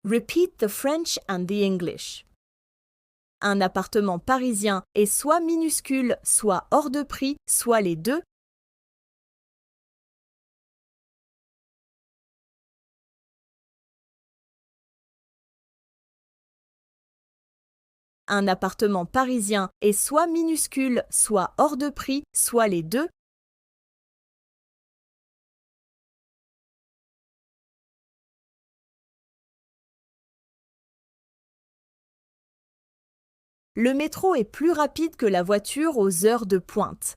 Repeat the French and the English. Un appartement parisien est soit minuscule, soit hors de prix, soit les deux. Un appartement parisien est soit minuscule, soit hors de prix, soit les deux. Le métro est plus rapide que la voiture aux heures de pointe.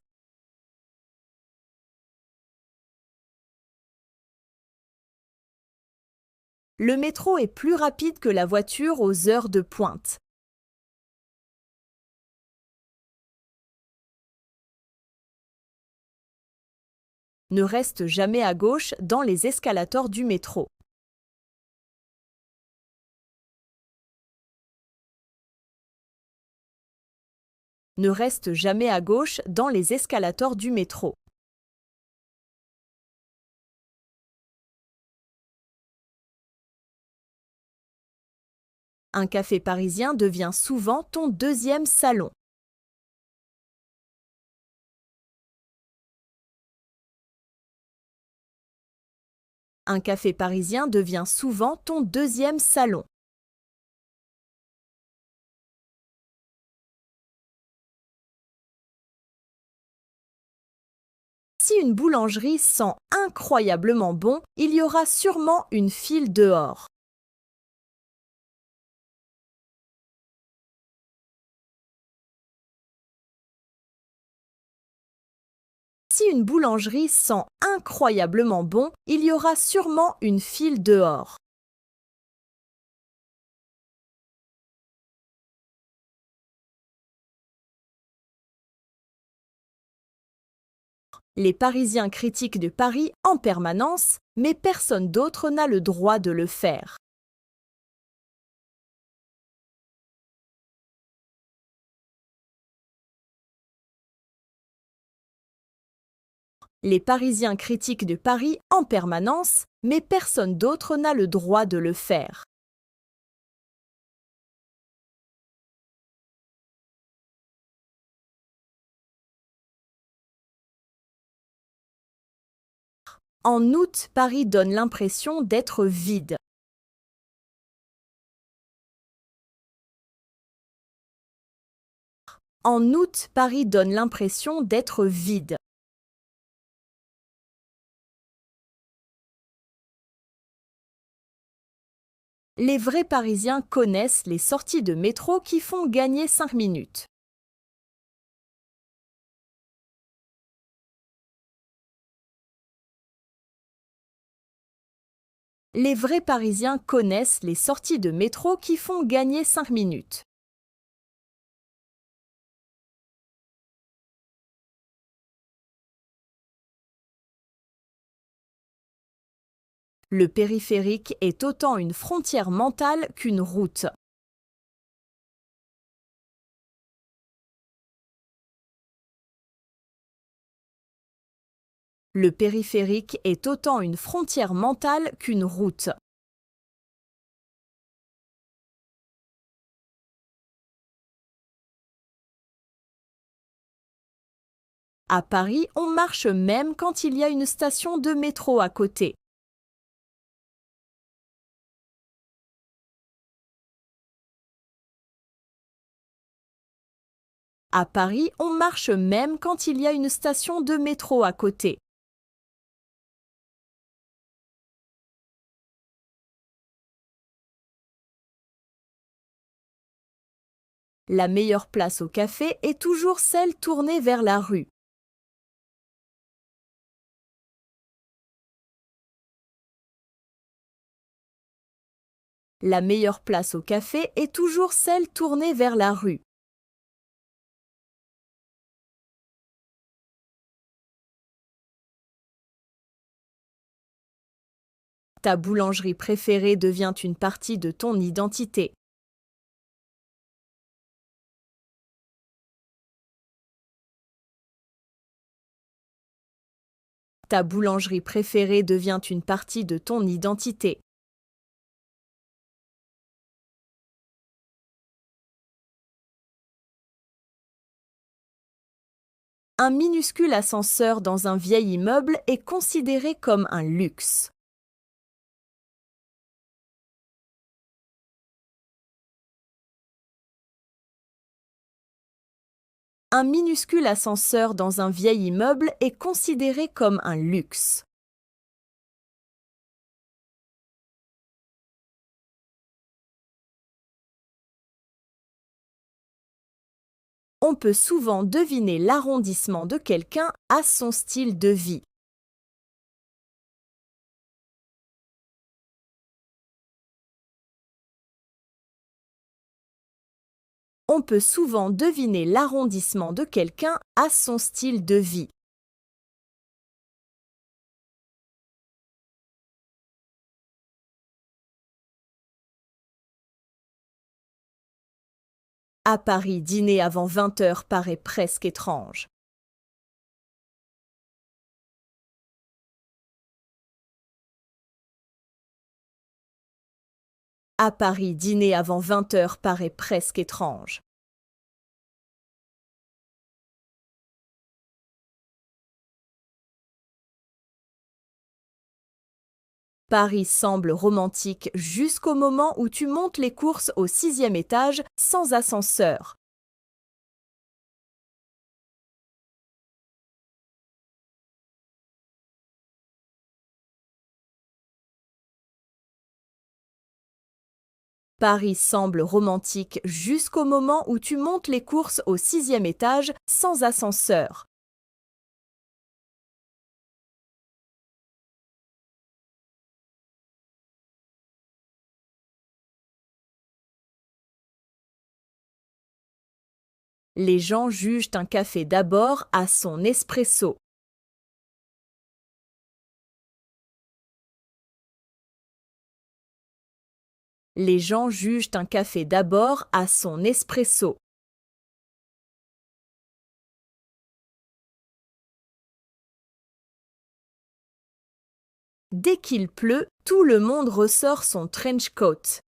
Le métro est plus rapide que la voiture aux heures de pointe. Ne reste jamais à gauche dans les escalators du métro. Ne reste jamais à gauche dans les escalators du métro. Un café parisien devient souvent ton deuxième salon. Un café parisien devient souvent ton deuxième salon. Si une boulangerie sent incroyablement bon, il y aura sûrement une file dehors. Si une boulangerie sent incroyablement bon, il y aura sûrement une file dehors. Les Parisiens critiquent de Paris en permanence, mais personne d'autre n'a le droit de le faire. Les Parisiens critiquent de Paris en permanence, mais personne d'autre n'a le droit de le faire. En août, Paris donne l'impression d'être vide. En août, Paris donne l'impression d'être vide. Les vrais Parisiens connaissent les sorties de métro qui font gagner 5 minutes. Les vrais Parisiens connaissent les sorties de métro qui font gagner 5 minutes. Le périphérique est autant une frontière mentale qu'une route. Le périphérique est autant une frontière mentale qu'une route. À Paris, on marche même quand il y a une station de métro à côté. À Paris, on marche même quand il y a une station de métro à côté. La meilleure place au café est toujours celle tournée vers la rue. La meilleure place au café est toujours celle tournée vers la rue. Ta boulangerie préférée devient une partie de ton identité. Ta boulangerie préférée devient une partie de ton identité. Un minuscule ascenseur dans un vieil immeuble est considéré comme un luxe. Un minuscule ascenseur dans un vieil immeuble est considéré comme un luxe. On peut souvent deviner l'arrondissement de quelqu'un à son style de vie. On peut souvent deviner l'arrondissement de quelqu'un à son style de vie. À Paris, dîner avant 20 heures paraît presque étrange. À Paris, dîner avant 20 heures paraît presque étrange. Paris semble romantique jusqu'au moment où tu montes les courses au 6e étage sans ascenseur. Paris semble romantique jusqu'au moment où tu montes les courses au 6e étage sans ascenseur. Les gens jugent un café d'abord à son espresso. Les gens jugent un café d'abord à son espresso. Dès qu'il pleut, tout le monde ressort son trench coat.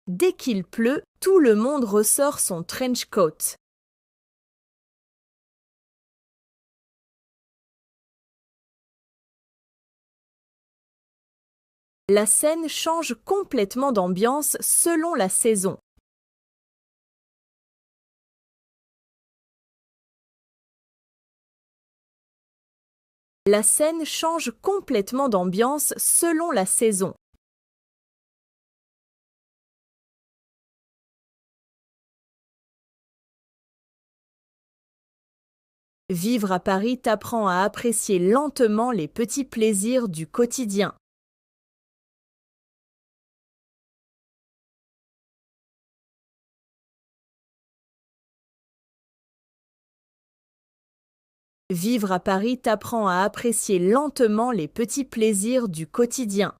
Dès qu'il pleut, tout le monde ressort son trench coat. La scène change complètement d'ambiance selon la saison. La scène change complètement d'ambiance selon la saison. Vivre à Paris t'apprend à apprécier lentement les petits plaisirs du quotidien. Vivre à Paris t'apprend à apprécier lentement les petits plaisirs du quotidien.